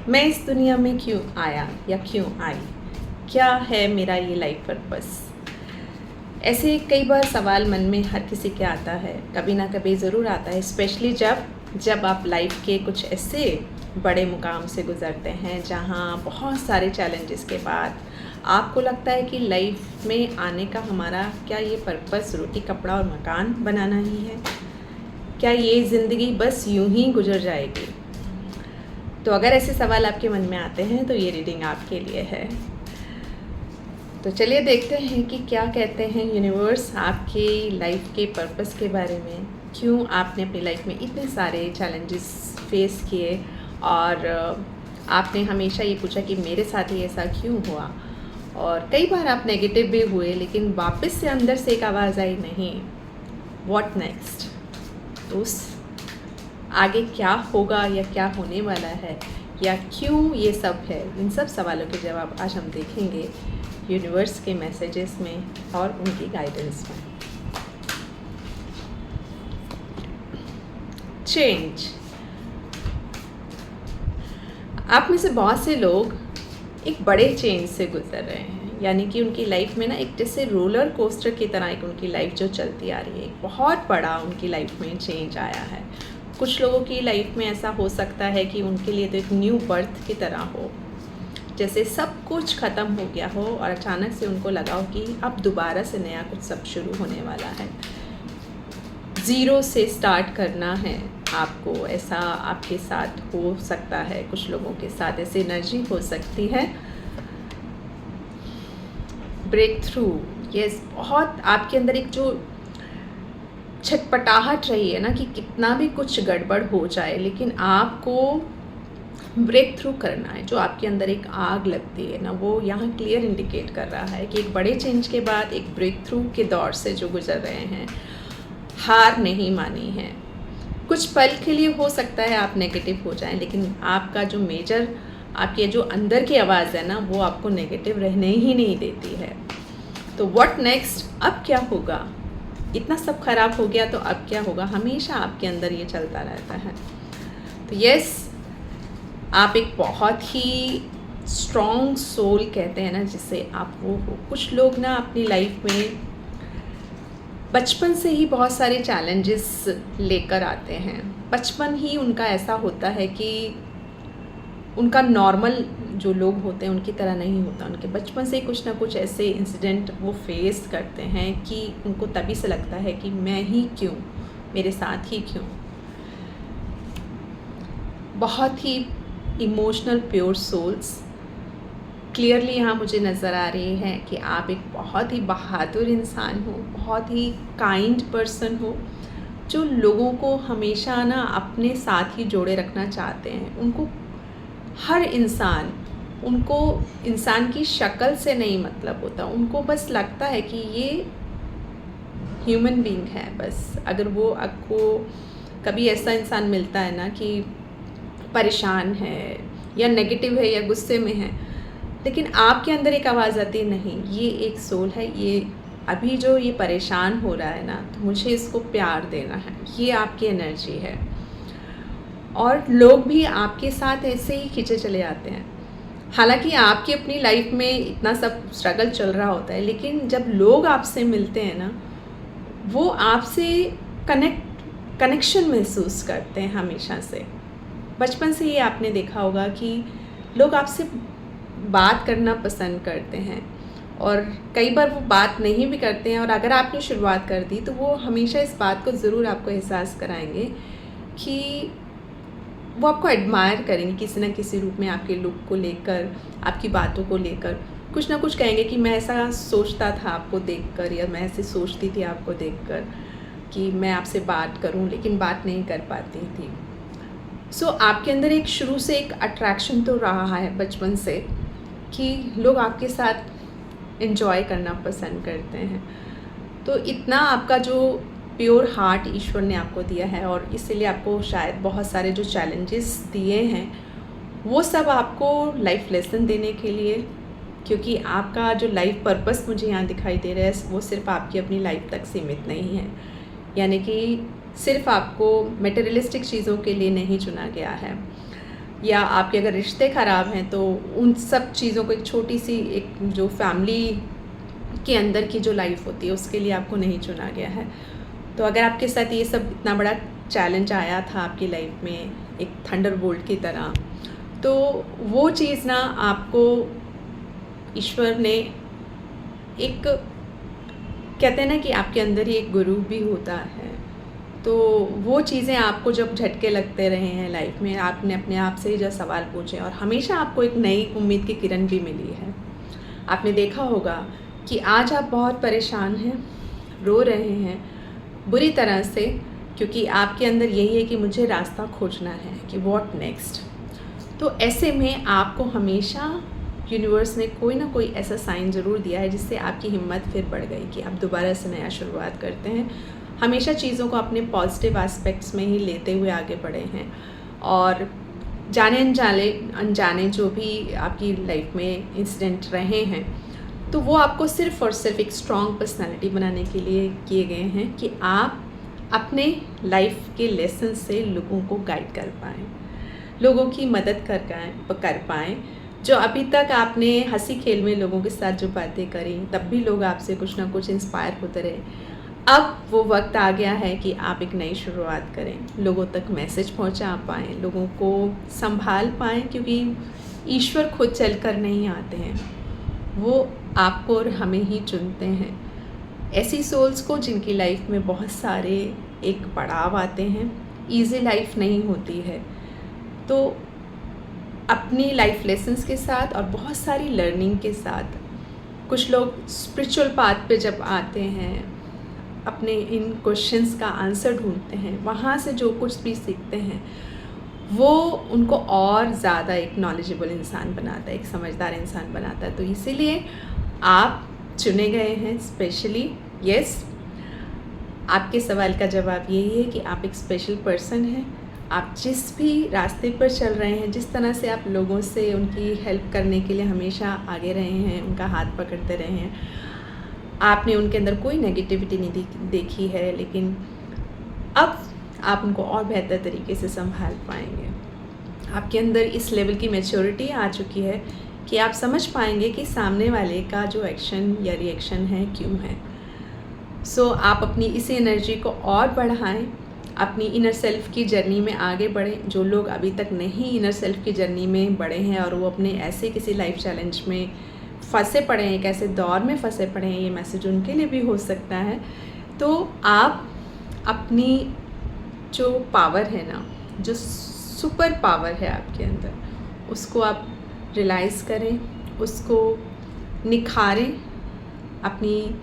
मैं इस दुनिया में क्यों आया या क्यों आई? क्या है मेरा ये लाइफ पर्पस? ऐसे कई बार सवाल मन में हर किसी के आता है, कभी ना कभी ज़रूर आता है। स्पेशली जब आप लाइफ के कुछ ऐसे बड़े मुकाम से गुज़रते हैं जहाँ बहुत सारे चैलेंजेस के बाद आपको लगता है कि लाइफ में आने का हमारा क्या ये पर्पस रोटी कपड़ा और मकान बनाना ही है? क्या ये ज़िंदगी बस यूं ही गुजर जाएगी? तो अगर ऐसे सवाल आपके मन में आते हैं तो ये रीडिंग आपके लिए है। तो चलिए देखते हैं कि क्या कहते हैं यूनिवर्स आपके लाइफ के पर्पस के बारे में। क्यों आपने अपनी लाइफ में इतने सारे चैलेंजेस फेस किए और आपने हमेशा ये पूछा कि मेरे साथ ही ऐसा क्यों हुआ, और कई बार आप नेगेटिव भी हुए लेकिन वापस से अंदर से एक आवाज़ आई, नहीं, व्हाट नेक्स्ट? तो उस आगे क्या होगा या क्या होने वाला है या क्यों ये सब है, इन सब सवालों के जवाब आज हम देखेंगे यूनिवर्स के मैसेजेस में और उनकी गाइडेंस में। चेंज। आप में से बहुत से लोग एक बड़े चेंज से गुजर रहे हैं, यानी कि उनकी लाइफ में ना एक जैसे रोलर कोस्टर की तरह एक उनकी लाइफ जो चलती आ रही है, बहुत बड़ा उनकी लाइफ में चेंज आया है। कुछ लोगों की लाइफ में ऐसा हो सकता है कि उनके लिए तो एक न्यू बर्थ की तरह हो, जैसे सब कुछ ख़त्म हो गया हो और अचानक से उनको लगा हो कि अब दोबारा से नया कुछ सब शुरू होने वाला है, ज़ीरो से स्टार्ट करना है आपको। ऐसा आपके साथ हो सकता है, कुछ लोगों के साथ ऐसी एनर्जी हो सकती है। ब्रेक थ्रू, यस, बहुत आपके अंदर एक जो छटपटाहट रही है ना कि कितना भी कुछ गड़बड़ हो जाए लेकिन आपको ब्रेक थ्रू करना है। जो आपके अंदर एक आग लगती है ना, वो यहाँ क्लियर इंडिकेट कर रहा है कि एक बड़े चेंज के बाद एक ब्रेक थ्रू के दौर से जो गुजर रहे हैं, हार नहीं मानी है। कुछ पल के लिए हो सकता है आप नेगेटिव हो जाएं, लेकिन आपका जो मेजर आपके जो अंदर की आवाज़ है ना, वो आपको नेगेटिव रहने ही नहीं देती है। तो व्हाट नेक्स्ट? अब क्या होगा? इतना सब खराब हो गया तो अब क्या होगा? हमेशा आपके अंदर ये चलता रहता है। तो यस, आप एक बहुत ही स्ट्रॉन्ग सोल कहते हैं ना जिसे, आप वो हो। कुछ लोग ना अपनी लाइफ में बचपन से ही बहुत सारे चैलेंजेस लेकर आते हैं। बचपन ही उनका ऐसा होता है कि उनका नॉर्मल जो लोग होते हैं उनकी तरह नहीं होता। उनके बचपन से ही कुछ ना कुछ ऐसे इंसिडेंट वो फेस करते हैं कि उनको तभी से लगता है कि मैं ही क्यों, मेरे साथ ही क्यों। बहुत ही इमोशनल प्योर सोल्स क्लियरली यहाँ मुझे नज़र आ रही है कि आप एक बहुत ही बहादुर इंसान हो, बहुत ही काइंड पर्सन हो, जो लोगों को हमेशा ना अपने साथ ही जोड़े रखना चाहते हैं। उनको हर इंसान, उनको इंसान की शक्ल से नहीं मतलब होता, उनको बस लगता है कि ये ह्यूमन बीइंग है बस। अगर वो आपको कभी ऐसा इंसान मिलता है ना कि परेशान है या नेगेटिव है या गुस्से में है, लेकिन आपके अंदर एक आवाज़ आती है, नहीं, ये एक सोल है, ये अभी जो ये परेशान हो रहा है ना, तो मुझे इसको प्यार देना है। ये आपकी एनर्जी है। और लोग भी आपके साथ ऐसे ही खींचे चले आते हैं। हालांकि आपकी अपनी लाइफ में इतना सब स्ट्रगल चल रहा होता है, लेकिन जब लोग आपसे मिलते हैं ना, वो आपसे कनेक्शन महसूस करते हैं हमेशा से। बचपन से ही आपने देखा होगा कि लोग आपसे बात करना पसंद करते हैं, और कई बार वो बात नहीं भी करते हैं, और अगर आपने शुरुआत कर दी तो वो हमेशा इस बात को ज़रूर आपको एहसास कराएंगे कि वो आपको एडमायर करेंगे किसी न किसी रूप में। आपके लुक को लेकर, आपकी बातों को लेकर कुछ ना कुछ कहेंगे कि मैं ऐसा सोचता था आपको देखकर, या मैं ऐसे सोचती थी आपको देखकर कि मैं आपसे बात करूं लेकिन बात नहीं कर पाती थी। सो आपके अंदर एक शुरू से एक अट्रैक्शन तो रहा है बचपन से कि लोग आपके साथ एंजॉय करना पसंद करते हैं। तो इतना आपका जो प्योर हार्ट ईश्वर ने आपको दिया है, और इसीलिए आपको शायद बहुत सारे जो चैलेंजेस दिए हैं वो सब आपको लाइफ लेसन देने के लिए, क्योंकि आपका जो लाइफ पर्पस मुझे यहाँ दिखाई दे रहा है वो सिर्फ आपकी अपनी लाइफ तक सीमित नहीं है। यानी कि सिर्फ आपको मटेरियलिस्टिक चीज़ों के लिए नहीं चुना गया है। या आपके अगर रिश्ते ख़राब हैं तो उन सब चीज़ों को एक छोटी सी एक जो फैमिली के अंदर की जो लाइफ होती है उसके लिए आपको नहीं चुना गया है। तो अगर आपके साथ ये सब इतना बड़ा चैलेंज आया था आपकी लाइफ में एक थंडरबोल्ट की तरह, तो वो चीज़ ना आपको ईश्वर ने एक, कहते हैं ना कि आपके अंदर ही एक गुरु भी होता है, तो वो चीज़ें आपको जब झटके लगते रहे हैं लाइफ में, आपने अपने आप से ही जो सवाल पूछे और हमेशा आपको एक नई उम्मीद की किरण भी मिली है। आपने देखा होगा कि आज आप बहुत परेशान हैं, रो रहे हैं बुरी तरह से, क्योंकि आपके अंदर यही है कि मुझे रास्ता खोजना है कि व्हाट नेक्स्ट। तो ऐसे में आपको हमेशा यूनिवर्स ने कोई ना कोई ऐसा साइन ज़रूर दिया है जिससे आपकी हिम्मत फिर बढ़ गई कि आप दोबारा से नया शुरुआत करते हैं। हमेशा चीज़ों को अपने पॉजिटिव एस्पेक्ट्स में ही लेते हुए आगे बढ़े हैं और जाने अनजाने जो भी आपकी लाइफ में इंसिडेंट रहे हैं, तो वो आपको सिर्फ़ और सिर्फ एक स्ट्रॉन्ग पर्सनालिटी बनाने के लिए किए गए हैं कि आप अपने लाइफ के लेसन से लोगों को गाइड कर पाएँ, लोगों की मदद कर पाएँ। जो अभी तक आपने हंसी खेल में लोगों के साथ जो बातें करी, तब भी लोग आपसे कुछ ना कुछ इंस्पायर होते रहे। अब वो वक्त आ गया है कि आप एक नई शुरुआत करें, लोगों तक मैसेज पहुंचा पाएँ, लोगों को संभाल पाएँ, क्योंकि ईश्वर खुद चलकर नहीं आते हैं, वो आपको और हमें ही चुनते हैं। ऐसी सोल्स को जिनकी लाइफ में बहुत सारे एक पड़ाव आते हैं, ईजी लाइफ नहीं होती है, तो अपनी लाइफ लेसन्स के साथ और बहुत सारी लर्निंग के साथ कुछ लोग स्पिरिचुअल पाथ पे जब आते हैं, अपने इन क्वेश्चंस का आंसर ढूंढते हैं, वहाँ से जो कुछ भी सीखते हैं वो उनको और ज़्यादा एक नॉलेजेबल इंसान बनाता है, एक समझदार इंसान बनाता है। तो इसीलिए आप चुने गए हैं स्पेशली। यस, आपके सवाल का जवाब यही है कि आप एक स्पेशल पर्सन हैं। आप जिस भी रास्ते पर चल रहे हैं, जिस तरह से आप लोगों से उनकी हेल्प करने के लिए हमेशा आगे रहे हैं, उनका हाथ पकड़ते रहे हैं, आपने उनके अंदर कोई नेगेटिविटी नहीं देखी है, लेकिन अब आप उनको और बेहतर तरीके से संभाल पाएंगे। आपके अंदर इस लेवल की मैच्योरिटी आ चुकी है कि आप समझ पाएंगे कि सामने वाले का जो एक्शन या रिएक्शन है क्यों है। सो आप अपनी इसी एनर्जी को और बढ़ाएं, अपनी इनर सेल्फ की जर्नी में आगे बढ़ें। जो लोग अभी तक नहीं इनर सेल्फ की जर्नी में बढ़े हैं और वो अपने ऐसे किसी लाइफ चैलेंज में फंसे पड़े हैं, एक ऐसे दौर में फंसे पड़े हैं, ये मैसेज उनके लिए भी हो सकता है। तो आप अपनी जो पावर है ना, जो सुपर पावर है आपके अंदर, उसको आप रियलाइज़ करें, उसको निखारें, अपनी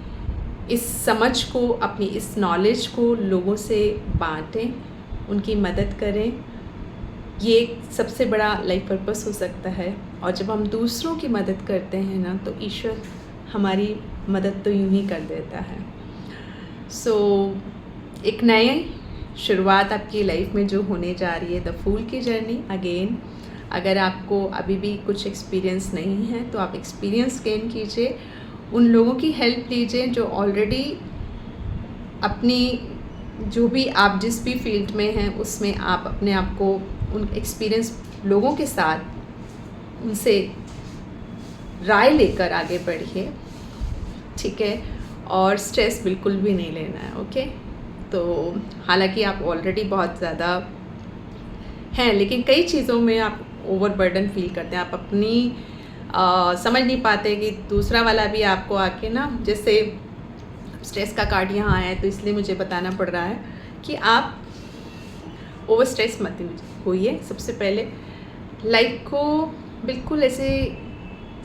इस समझ को, अपनी इस नॉलेज को लोगों से बांटें, उनकी मदद करें। ये सबसे बड़ा लाइफ पर्पस हो सकता है। और जब हम दूसरों की मदद करते हैं ना, तो ईश्वर हमारी मदद तो यूं ही कर देता है। सो एक नए शुरुआत आपकी लाइफ में जो होने जा रही है, द फूल की जर्नी अगेन। अगर आपको अभी भी कुछ एक्सपीरियंस नहीं है तो आप एक्सपीरियंस गेन कीजिए, उन लोगों की हेल्प लीजिए जो ऑलरेडी अपनी जो भी आप जिस भी फील्ड में हैं उसमें आप अपने आप को उन एक्सपीरियंस लोगों के साथ उनसे राय लेकर आगे बढ़िए, ठीक है। और स्ट्रेस बिल्कुल भी नहीं लेना है, ओके। तो हालांकि आप ऑलरेडी बहुत ज़्यादा हैं, लेकिन कई चीज़ों में आप ओवरबर्डन फील करते हैं, आप अपनी समझ नहीं पाते कि दूसरा वाला भी आपको आके ना, जैसे स्ट्रेस का कार्ड यहाँ आया है तो इसलिए मुझे बताना पड़ रहा है कि आप ओवर स्ट्रेस मत होइए। सबसे पहले लाइफ को बिल्कुल ऐसे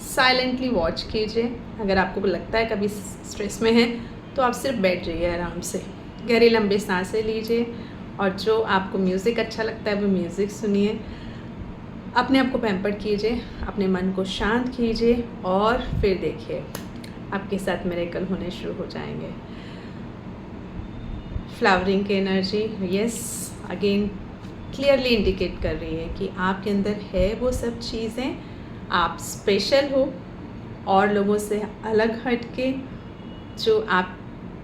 साइलेंटली वॉच कीजिए। अगर आपको लगता है कभी स्ट्रेस में है तो आप सिर्फ बैठ जाइए आराम से, गहरी लंबी सांसें लीजिए और जो आपको म्यूज़िक अच्छा लगता है वो म्यूज़िक सुनिए, अपने आप को पैम्पर कीजिए, अपने मन को शांत कीजिए और फिर देखिए आपके साथ मिरेकल होने शुरू हो जाएंगे। फ्लावरिंग की energy yes again clearly indicate कर रही है कि आपके अंदर है वो सब चीज़ें, आप स्पेशल हो और लोगों से अलग हट के जो आप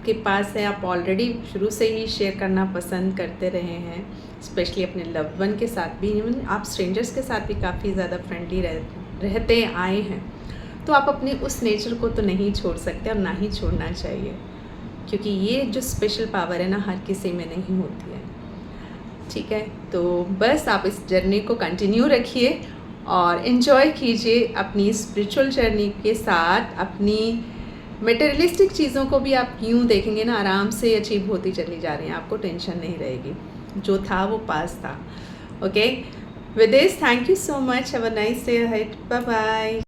आपके पास है, आप ऑलरेडी शुरू से ही शेयर करना पसंद करते रहे हैं, स्पेशली अपने लव्ड वन के साथ भी, इवन आप स्ट्रेंजर्स के साथ भी काफ़ी ज़्यादा फ्रेंडली रहते आए हैं, तो आप अपने उस नेचर को तो नहीं छोड़ सकते और ना ही छोड़ना चाहिए, क्योंकि ये जो स्पेशल पावर है ना हर किसी में नहीं होती है। ठीक है, तो बस आप इस जर्नी को कंटिन्यू रखिए और इन्जॉय कीजिए अपनी स्पिरिचुअल जर्नी के साथ। अपनी मटेरियलिस्टिक चीज़ों को भी आप यूँ देखेंगे ना, आराम से अचीव होती चली जा रही हैं, आपको टेंशन नहीं रहेगी, जो था वो पास था। Okay, with this thank you so much, have a nice day ahead, bye bye.